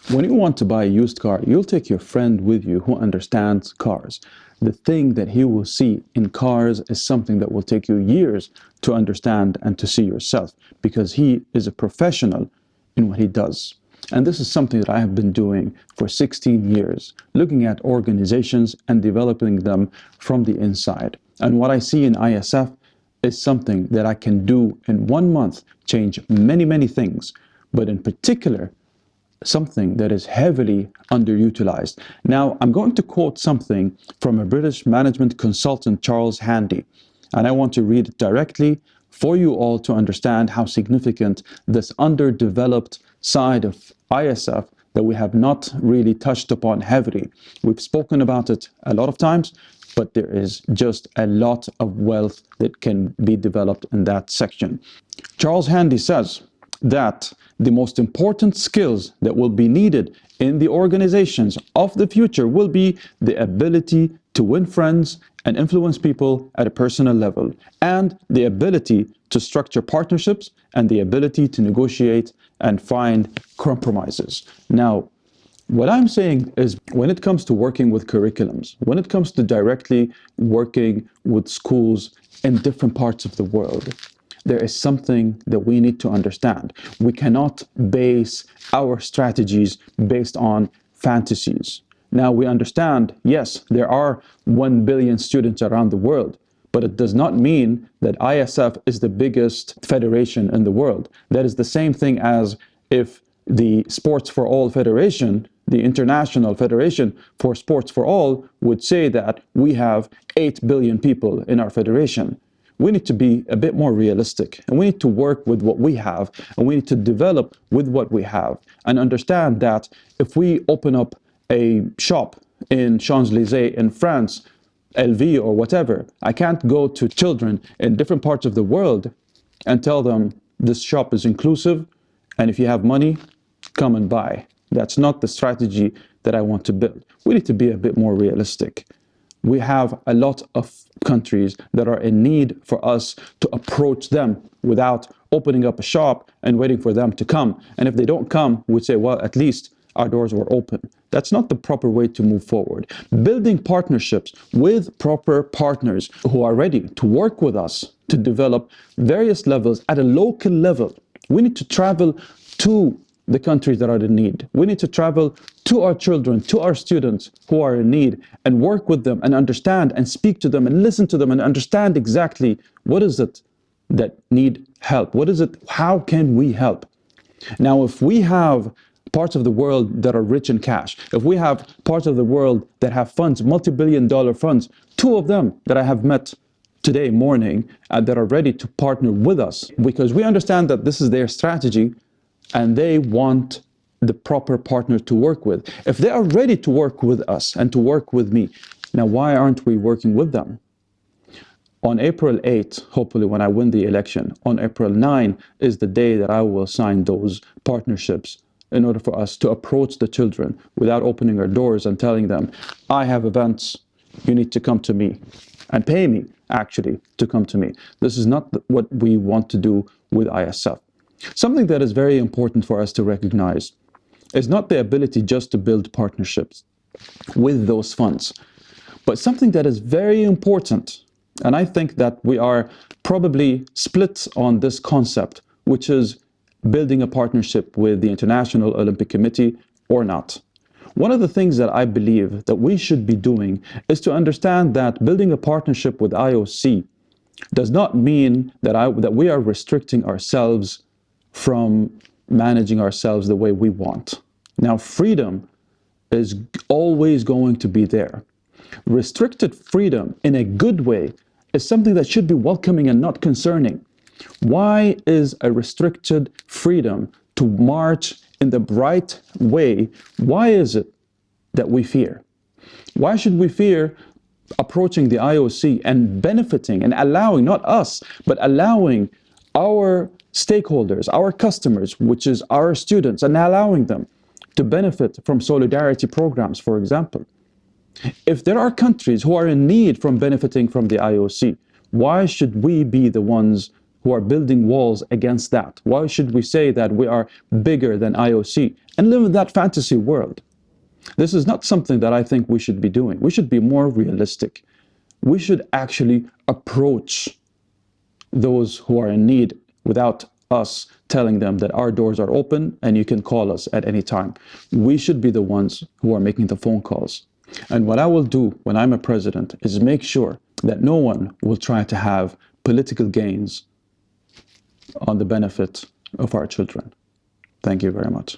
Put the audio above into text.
When you want to buy a used car, you'll take your friend with you who understands cars. The thing that he will see in cars is something that will take you years to understand and to see yourself, because he is a professional in what he does. And this is something that I have been doing for 16 years, looking at organizations and developing them from the inside. And what I see in ISF is something that I can do in 1 month, change many, many things, but in particular, something that is heavily underutilized. Now, I'm going to quote something from a British management consultant, Charles Handy, and I want to read it directly for you all to understand how significant this underdeveloped side of ISF that we have not really touched upon heavily. We've spoken about it a lot of times, but there is just a lot of wealth that can be developed in that section. Charles Handy says that the most important skills that will be needed in the organizations of the future will be the ability to win friends and influence people at a personal level, and the ability to structure partnerships and the ability to negotiate and find compromises. Now, what I'm saying is, when it comes to working with curriculums, when it comes to directly working with schools in different parts of the world, there is something that we need to understand. We cannot base our strategies based on fantasies. Now, we understand, yes, there are 1 billion students around the world, but it does not mean that ISF is the biggest federation in the world. That is the same thing as if the Sports for All Federation, the International Federation for Sports for All, would say that we have 8 billion people in our federation. We need to be a bit more realistic, and we need to work with what we have, and we need to develop with what we have, and understand that if we open up a shop in Champs-Élysées in France, LV or whatever, I can't go to children in different parts of the world and tell them this shop is inclusive, and if you have money, come and buy. That's not the strategy that I want to build. We need to be a bit more realistic. We have a lot of countries that are in need for us to approach them without opening up a shop and waiting for them to come. And if they don't come, we'd say, well, at least our doors were open. That's not the proper way to move forward. Building partnerships with proper partners who are ready to work with us to develop various levels at a local level. We need to travel to the countries that are in need. We need to travel to our children, to our students who are in need, and work with them and understand and speak to them and listen to them and understand exactly what is it that need help. What is it? How can we help? Now, if we have parts of the world that are rich in cash, if we have parts of the world that have funds, multi-billion-dollar funds, two of them that I have met today morning that are ready to partner with us, because we understand that this is their strategy and they want the proper partner to work with. If they are ready to work with us and to work with me, now why aren't we working with them? On April 8th, hopefully when I win the election, on April 9 is the day that I will sign those partnerships in order for us to approach the children without opening our doors and telling them, I have events, you need to come to me, and pay me actually to come to me. This is not what we want to do with ISF. Something that is very important for us to recognize is not the ability just to build partnerships with those funds, but something that is very important. And I think that we are probably split on this concept, which is building a partnership with the International Olympic Committee or not. One of the things that I believe that we should be doing is to understand that building a partnership with IOC does not mean that we are restricting ourselves from managing ourselves the way we want. Now, freedom is always going to be there. Restricted freedom in a good way is something that should be welcoming and not concerning. Why is a restricted freedom to march in the right way, why is it that we fear? Why should we fear approaching the IOC and benefiting and allowing, not us, but allowing our stakeholders, our customers, which is our students, and allowing them to benefit from solidarity programs, for example? If there are countries who are in need from benefiting from the IOC, why should we be the ones who are building walls against that? Why should we say that we are bigger than IOC and live in that fantasy world? This is not something that I think we should be doing. We should be more realistic. We should actually approach those who are in need without us telling them that our doors are open and you can call us at any time. We should be the ones who are making the phone calls. And what I will do when I'm a president is make sure that no one will try to have political gains on the benefit of our children. Thank you very much.